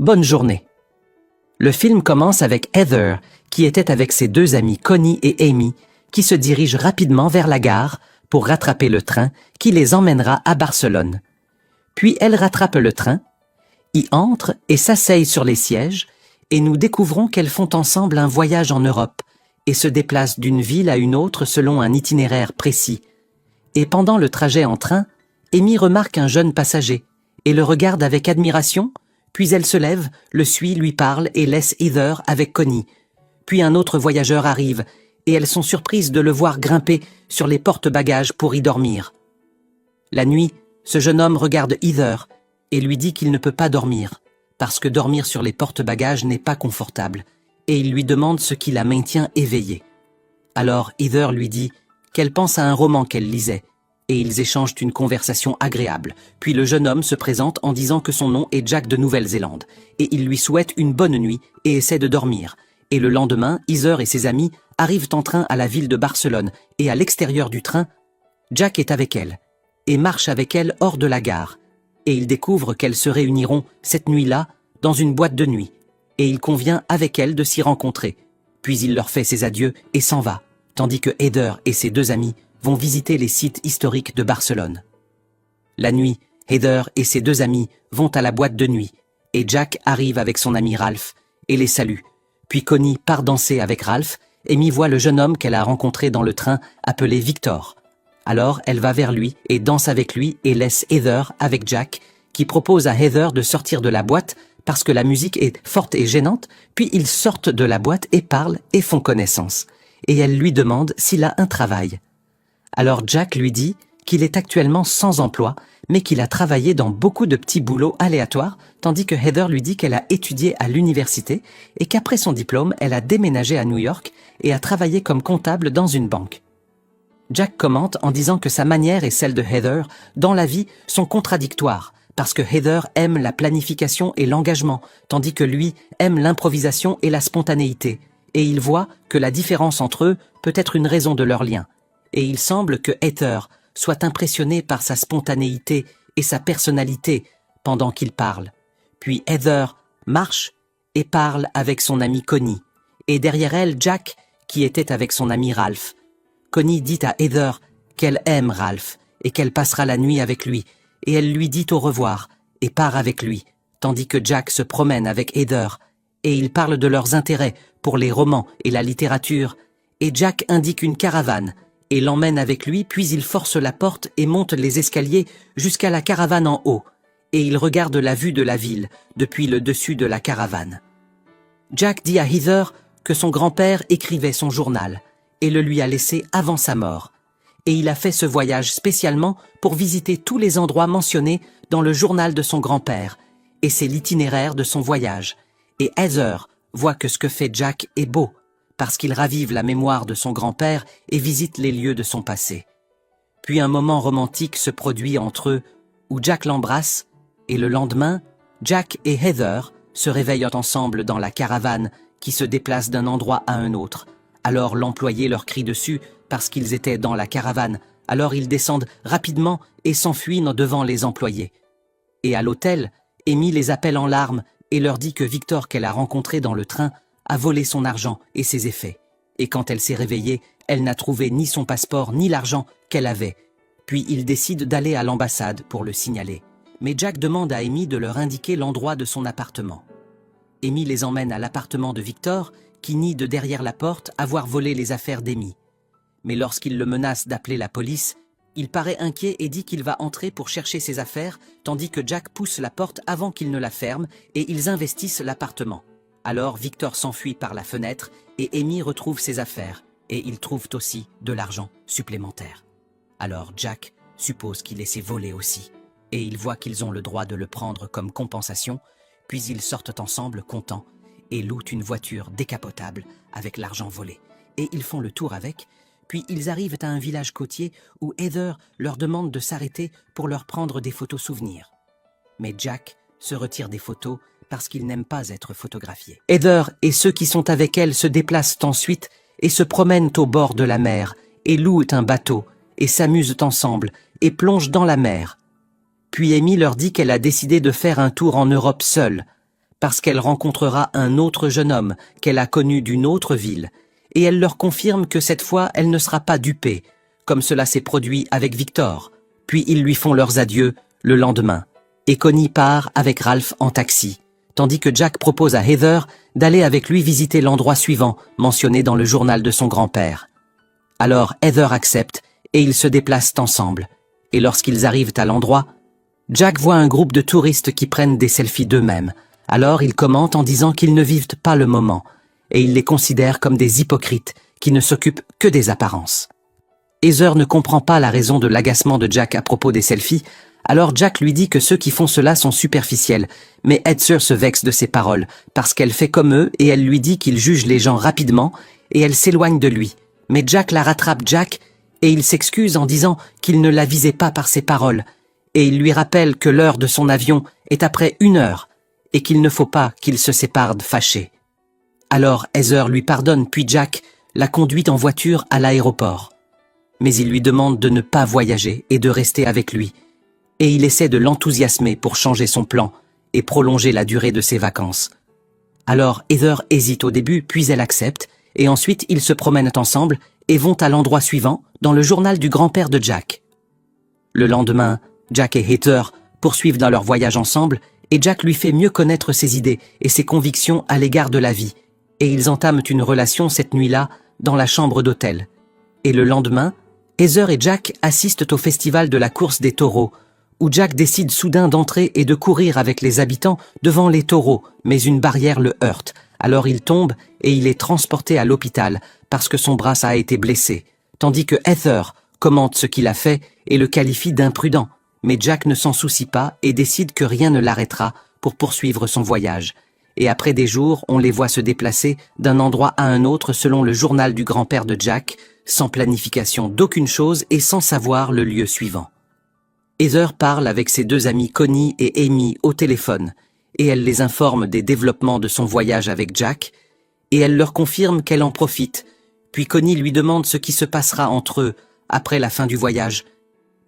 Bonne journée. Le film commence avec Heather, qui était avec ses deux amies Connie et Amy, qui se dirigent rapidement vers la gare pour rattraper le train qui les emmènera à Barcelone. Puis elles rattrapent le train, y entrent et s'asseyent sur les sièges, et nous découvrons qu'elles font ensemble un voyage en Europe et se déplacent d'une ville à une autre selon un itinéraire précis. Et pendant le trajet en train, Amy remarque un jeune passager et le regarde avec admiration, puis elle se lève, le suit, lui parle et laisse Heather avec Connie. Puis un autre voyageur arrive et elles sont surprises de le voir grimper sur les porte-bagages pour y dormir. La nuit, ce jeune homme regarde Heather et lui dit qu'il ne peut pas dormir, parce que dormir sur les porte-bagages n'est pas confortable, et il lui demande ce qui la maintient éveillée. Alors Heather lui dit qu'elle pense à un roman qu'elle lisait, et ils échangent une conversation agréable. Puis le jeune homme se présente en disant que son nom est Jack de Nouvelle-Zélande, et il lui souhaite une bonne nuit et essaie de dormir. Et le lendemain, Heather et ses amis arrivent en train à la ville de Barcelone, et à l'extérieur du train, Jack est avec elle, et marche avec elle hors de la gare, et ils découvrent qu'elles se réuniront cette nuit-là dans une boîte de nuit, et il convient avec elles de s'y rencontrer. Puis il leur fait ses adieux et s'en va, tandis que Heather et ses deux amis vont visiter les sites historiques de Barcelone. La nuit, Heather et ses deux amis vont à la boîte de nuit, et Jack arrive avec son ami Ralph et les salue. Puis Connie part danser avec Ralph, et Amy voit le jeune homme qu'elle a rencontré dans le train appelé Victor. Alors elle va vers lui et danse avec lui et laisse Heather avec Jack, qui propose à Heather de sortir de la boîte parce que la musique est forte et gênante, puis ils sortent de la boîte et parlent et font connaissance. Et elle lui demande s'il a un travail. Alors Jack lui dit qu'il est actuellement sans emploi, mais qu'il a travaillé dans beaucoup de petits boulots aléatoires, tandis que Heather lui dit qu'elle a étudié à l'université et qu'après son diplôme, elle a déménagé à New York et a travaillé comme comptable dans une banque. Jack commente en disant que sa manière et celle de Heather dans la vie sont contradictoires, parce que Heather aime la planification et l'engagement, tandis que lui aime l'improvisation et la spontanéité, et il voit que la différence entre eux peut être une raison de leur lien. Et il semble que Heather soit impressionné par sa spontanéité et sa personnalité pendant qu'il parle. Puis Heather marche et parle avec son amie Connie, et derrière elle Jack, qui était avec son ami Ralph. Connie dit à Heather qu'elle aime Ralph et qu'elle passera la nuit avec lui, et elle lui dit au revoir et part avec lui, tandis que Jack se promène avec Heather, et ils parlent de leurs intérêts pour les romans et la littérature, et Jack indique une caravane et l'emmène avec lui, puis il force la porte et monte les escaliers jusqu'à la caravane en haut, et il regarde la vue de la ville depuis le dessus de la caravane. Jack dit à Heather que son grand-père écrivait son journal et le lui a laissé avant sa mort, et il a fait ce voyage spécialement pour visiter tous les endroits mentionnés dans le journal de son grand-père, et c'est l'itinéraire de son voyage. Et Heather voit que ce que fait Jack est beau, parce qu'il ravive la mémoire de son grand-père et visite les lieux de son passé. Puis un moment romantique se produit entre eux, où Jack l'embrasse, et le lendemain, Jack et Heather se réveillent ensemble dans la caravane qui se déplace d'un endroit à un autre. Alors l'employé leur crie dessus parce qu'ils étaient dans la caravane, alors ils descendent rapidement et s'enfuient devant les employés. Et à l'hôtel, Amy les appelle en larmes et leur dit que Victor qu'elle a rencontré dans le train a volé son argent et ses effets. Et quand elle s'est réveillée, elle n'a trouvé ni son passeport ni l'argent qu'elle avait. Puis ils décident d'aller à l'ambassade pour le signaler. Mais Jack demande à Amy de leur indiquer l'endroit de son appartement. Amy les emmène à l'appartement de Victor, qui nie de derrière la porte avoir volé les affaires d'Amy. Mais lorsqu'il le menace d'appeler la police, il paraît inquiet et dit qu'il va entrer pour chercher ses affaires, tandis que Jack pousse la porte avant qu'il ne la ferme et ils investissent l'appartement. Alors Victor s'enfuit par la fenêtre et Amy retrouve ses affaires et ils trouvent aussi de l'argent supplémentaire. Alors Jack suppose qu'il essaie voler aussi et il voit qu'ils ont le droit de le prendre comme compensation, puis ils sortent ensemble contents et louent une voiture décapotable avec l'argent volé. Et ils font le tour avec, puis ils arrivent à un village côtier où Heather leur demande de s'arrêter pour leur prendre des photos souvenirs. Mais Jack se retire des photos parce qu'il n'aime pas être photographié. Heather et ceux qui sont avec elle se déplacent ensuite et se promènent au bord de la mer et louent un bateau et s'amusent ensemble et plongent dans la mer. Puis Amy leur dit qu'elle a décidé de faire un tour en Europe seule, parce qu'elle rencontrera un autre jeune homme qu'elle a connu d'une autre ville, et elle leur confirme que cette fois elle ne sera pas dupée, comme cela s'est produit avec Victor. Puis ils lui font leurs adieux le lendemain, et Connie part avec Ralph en taxi, tandis que Jack propose à Heather d'aller avec lui visiter l'endroit suivant mentionné dans le journal de son grand-père. Alors Heather accepte et ils se déplacent ensemble, et lorsqu'ils arrivent à l'endroit, Jack voit un groupe de touristes qui prennent des selfies d'eux-mêmes. Alors il commente en disant qu'ils ne vivent pas le moment, et il les considère comme des hypocrites qui ne s'occupent que des apparences. Heather ne comprend pas la raison de l'agacement de Jack à propos des selfies, alors Jack lui dit que ceux qui font cela sont superficiels, mais Heather se vexe de ses paroles, parce qu'elle fait comme eux et elle lui dit qu'il juge les gens rapidement, et elle s'éloigne de lui. Mais Jack la rattrape et il s'excuse en disant qu'il ne la visait pas par ses paroles, et il lui rappelle que l'heure de son avion est après 1 heure, et qu'il ne faut pas qu'ils se séparent fâchés. Alors Heather lui pardonne, puis Jack la conduit en voiture à l'aéroport. Mais il lui demande de ne pas voyager et de rester avec lui, et il essaie de l'enthousiasmer pour changer son plan et prolonger la durée de ses vacances. Alors Heather hésite au début, puis elle accepte, et ensuite ils se promènent ensemble et vont à l'endroit suivant, dans le journal du grand-père de Jack. Le lendemain, Jack et Heather poursuivent dans leur voyage ensemble, et Jack lui fait mieux connaître ses idées et ses convictions à l'égard de la vie, et ils entament une relation cette nuit-là dans la chambre d'hôtel. Et le lendemain, Heather et Jack assistent au festival de la course des taureaux, où Jack décide soudain d'entrer et de courir avec les habitants devant les taureaux, mais une barrière le heurte. Alors il tombe et il est transporté à l'hôpital parce que son bras a été blessé, tandis que Heather commente ce qu'il a fait et le qualifie d'imprudent. Mais Jack ne s'en soucie pas et décide que rien ne l'arrêtera pour poursuivre son voyage. Et après des jours, on les voit se déplacer d'un endroit à un autre selon le journal du grand-père de Jack, sans planification d'aucune chose et sans savoir le lieu suivant. Heather parle avec ses 2 amies Connie et Amy au téléphone, et elle les informe des développements de son voyage avec Jack, et elle leur confirme qu'elle en profite, puis Connie lui demande ce qui se passera entre eux après la fin du voyage.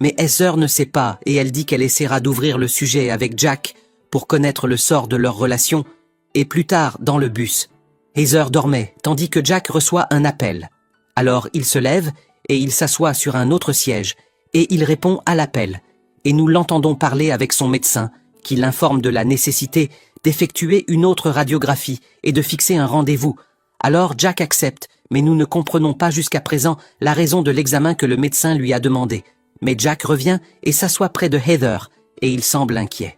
Mais Heather ne sait pas et elle dit qu'elle essaiera d'ouvrir le sujet avec Jack pour connaître le sort de leur relation, et plus tard, dans le bus, Heather dormait tandis que Jack reçoit un appel. Alors il se lève et il s'assoit sur un autre siège, et il répond à l'appel, et nous l'entendons parler avec son médecin, qui l'informe de la nécessité d'effectuer une autre radiographie et de fixer un rendez-vous. Alors Jack accepte, mais nous ne comprenons pas jusqu'à présent la raison de l'examen que le médecin lui a demandé. Mais Jack revient et s'assoit près de Heather, et il semble inquiet.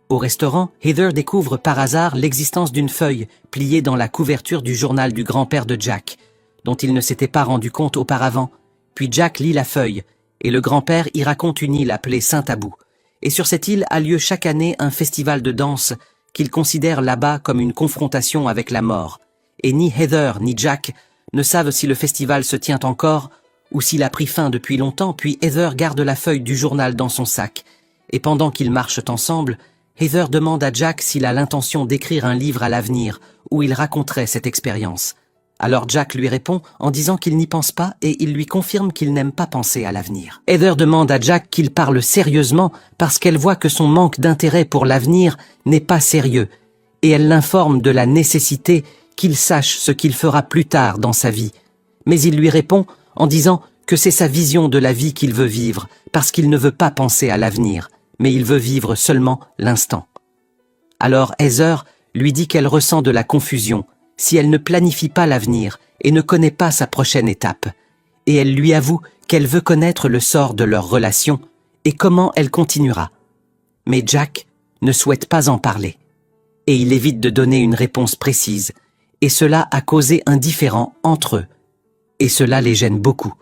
Au restaurant, Heather découvre par hasard l'existence d'une feuille pliée dans la couverture du journal du grand-père de Jack, dont il ne s'était pas rendu compte auparavant. Puis Jack lit la feuille, et le grand-père y raconte une île appelée Saint-Tabou. Et sur cette île a lieu chaque année un festival de danse qu'il considère là-bas comme une confrontation avec la mort. Et ni Heather ni Jack ne savent si le festival se tient encore ou s'il a pris fin depuis longtemps, puis Heather garde la feuille du journal dans son sac. Et pendant qu'ils marchent ensemble, Heather demande à Jack s'il a l'intention d'écrire un livre à l'avenir où il raconterait cette expérience. Alors Jack lui répond en disant qu'il n'y pense pas et il lui confirme qu'il n'aime pas penser à l'avenir. Heather demande à Jack qu'il parle sérieusement parce qu'elle voit que son manque d'intérêt pour l'avenir n'est pas sérieux, et elle l'informe de la nécessité qu'il sache ce qu'il fera plus tard dans sa vie. Mais il lui répond en disant que c'est sa vision de la vie qu'il veut vivre, parce qu'il ne veut pas penser à l'avenir, mais il veut vivre seulement l'instant. Alors Heather lui dit qu'elle ressent de la confusion si elle ne planifie pas l'avenir et ne connaît pas sa prochaine étape, et elle lui avoue qu'elle veut connaître le sort de leur relation et comment elle continuera. Mais Jack ne souhaite pas en parler, et il évite de donner une réponse précise, et cela a causé un différend entre eux, et cela les gêne beaucoup.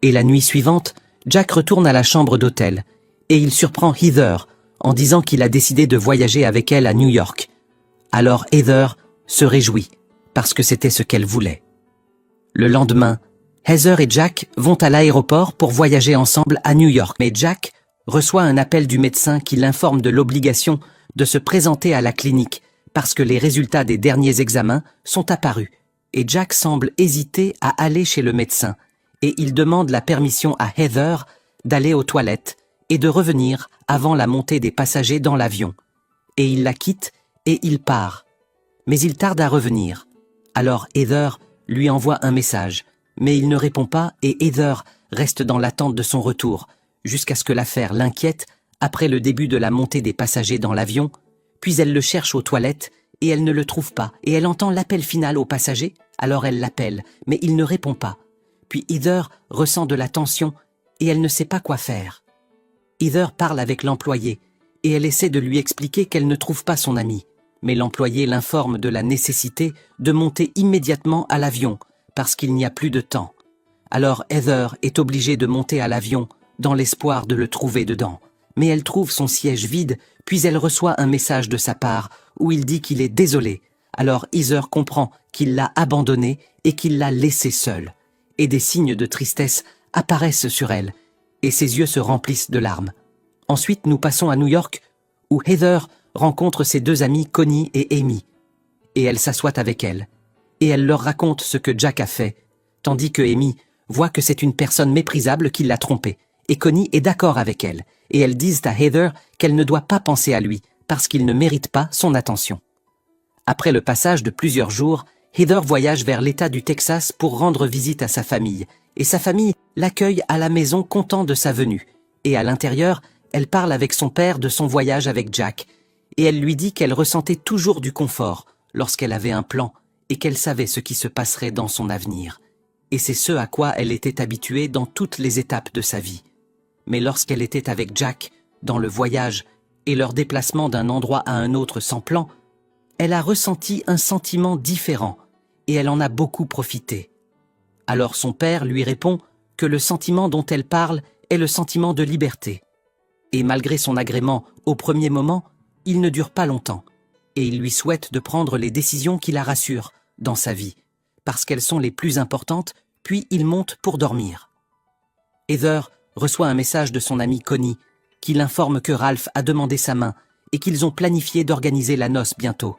Et la nuit suivante, Jack retourne à la chambre d'hôtel, et il surprend Heather en disant qu'il a décidé de voyager avec elle à New York. Alors Heather se réjouit, parce que c'était ce qu'elle voulait. Le lendemain, Heather et Jack vont à l'aéroport pour voyager ensemble à New York, mais Jack reçoit un appel du médecin qui l'informe de l'obligation de se présenter à la clinique parce que les résultats des derniers examens sont apparus, et Jack semble hésiter à aller chez le médecin, et il demande la permission à Heather d'aller aux toilettes et de revenir avant la montée des passagers dans l'avion. Et il la quitte et il part. Mais il tarde à revenir. Alors Heather lui envoie un message, mais il ne répond pas et Heather reste dans l'attente de son retour, jusqu'à ce que l'affaire l'inquiète après le début de la montée des passagers dans l'avion, puis elle le cherche aux toilettes et elle ne le trouve pas, et elle entend l'appel final aux passagers, alors elle l'appelle, mais il ne répond pas. Puis Heather ressent de la tension et elle ne sait pas quoi faire. Heather parle avec l'employé et elle essaie de lui expliquer qu'elle ne trouve pas son ami, mais l'employé l'informe de la nécessité de monter immédiatement à l'avion parce qu'il n'y a plus de temps. Alors Heather est obligée de monter à l'avion dans l'espoir de le trouver dedans. Mais elle trouve son siège vide, puis elle reçoit un message de sa part où il dit qu'il est désolé. Alors Heather comprend qu'il l'a abandonnée et qu'il l'a laissée seule. Et des signes de tristesse apparaissent sur elle, et ses yeux se remplissent de larmes. Ensuite, nous passons à New York, où Heather rencontre ses deux amies Connie et Amy. Et elle s'assoit avec elles, et elle leur raconte ce que Jack a fait, tandis que Amy voit que c'est une personne méprisable qui l'a trompée. Et Connie est d'accord avec elle, et elles disent à Heather qu'elle ne doit pas penser à lui, parce qu'il ne mérite pas son attention. Après le passage de plusieurs jours, Heather voyage vers l'État du Texas pour rendre visite à sa famille, et sa famille l'accueille à la maison content de sa venue. Et à l'intérieur, elle parle avec son père de son voyage avec Jack, et elle lui dit qu'elle ressentait toujours du confort lorsqu'elle avait un plan, et qu'elle savait ce qui se passerait dans son avenir. Et c'est ce à quoi elle était habituée dans toutes les étapes de sa vie. Mais lorsqu'elle était avec Jack, dans le voyage et leur déplacement d'un endroit à un autre sans plan, elle a ressenti un sentiment différent et elle en a beaucoup profité. Alors son père lui répond que le sentiment dont elle parle est le sentiment de liberté. Et malgré son agrément au premier moment, il ne dure pas longtemps et il lui souhaite de prendre les décisions qui la rassurent dans sa vie, parce qu'elles sont les plus importantes, puis il monte pour dormir. Heather reçoit un message de son amie Connie, qui l'informe que Ralph a demandé sa main et qu'ils ont planifié d'organiser la noce bientôt.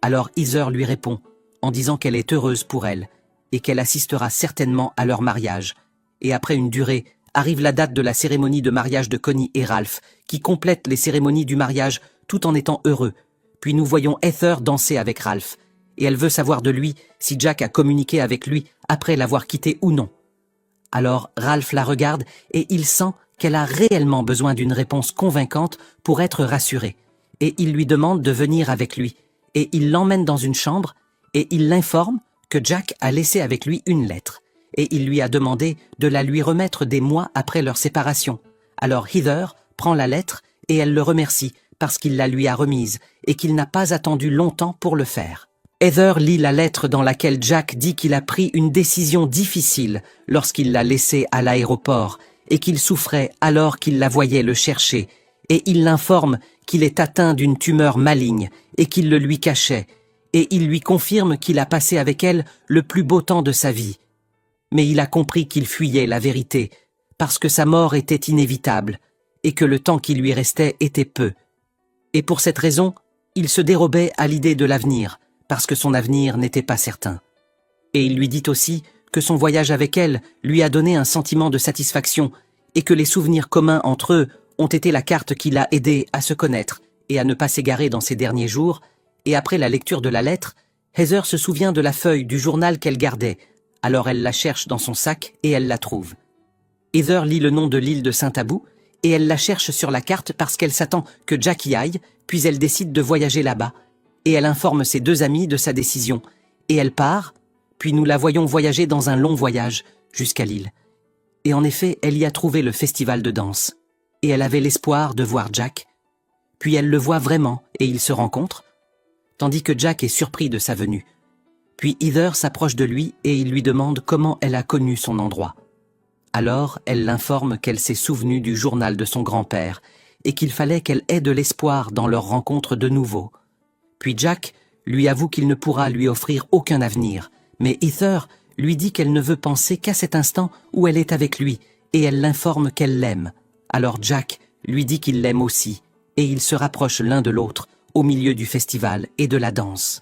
Alors Heather lui répond, en disant qu'elle est heureuse pour elle et qu'elle assistera certainement à leur mariage. Et après une durée, arrive la date de la cérémonie de mariage de Connie et Ralph, qui complète les cérémonies du mariage tout en étant heureux. Puis nous voyons Heather danser avec Ralph, et elle veut savoir de lui si Jack a communiqué avec lui après l'avoir quitté ou non. Alors Ralph la regarde et il sent qu'elle a réellement besoin d'une réponse convaincante pour être rassurée. Et il lui demande de venir avec lui. Et il l'emmène dans une chambre et il l'informe que Jack a laissé avec lui une lettre. Et il lui a demandé de la lui remettre des mois après leur séparation. Alors Heather prend la lettre et elle le remercie parce qu'il la lui a remise et qu'il n'a pas attendu longtemps pour le faire. Heather lit la lettre dans laquelle Jack dit qu'il a pris une décision difficile lorsqu'il l'a laissé à l'aéroport et qu'il souffrait alors qu'il la voyait le chercher, et il l'informe qu'il est atteint d'une tumeur maligne et qu'il le lui cachait, et il lui confirme qu'il a passé avec elle le plus beau temps de sa vie. Mais il a compris qu'il fuyait la vérité, parce que sa mort était inévitable, et que le temps qui lui restait était peu. Et pour cette raison, il se dérobait à l'idée de l'avenir, parce que son avenir n'était pas certain. Et il lui dit aussi que son voyage avec elle lui a donné un sentiment de satisfaction et que les souvenirs communs entre eux ont été la carte qui l'a aidé à se connaître et à ne pas s'égarer dans ses derniers jours. Et après la lecture de la lettre, Heather se souvient de la feuille du journal qu'elle gardait. Alors elle la cherche dans son sac et elle la trouve. Heather lit le nom de l'île de Saint-Abou et elle la cherche sur la carte parce qu'elle s'attend que Jack y aille, puis elle décide de voyager là-bas. Et elle informe ses deux amis de sa décision. Et elle part, puis nous la voyons voyager dans un long voyage jusqu'à l'île. Et en effet, elle y a trouvé le festival de danse. Et elle avait l'espoir de voir Jack. Puis elle le voit vraiment et ils se rencontrent, tandis que Jack est surpris de sa venue. Puis Heather s'approche de lui et il lui demande comment elle a connu son endroit. Alors elle l'informe qu'elle s'est souvenue du journal de son grand-père et qu'il fallait qu'elle ait de l'espoir dans leur rencontre de nouveau. Puis Jack lui avoue qu'il ne pourra lui offrir aucun avenir, mais Heather lui dit qu'elle ne veut penser qu'à cet instant où elle est avec lui, et elle l'informe qu'elle l'aime. Alors Jack lui dit qu'il l'aime aussi, et ils se rapprochent l'un de l'autre au milieu du festival et de la danse.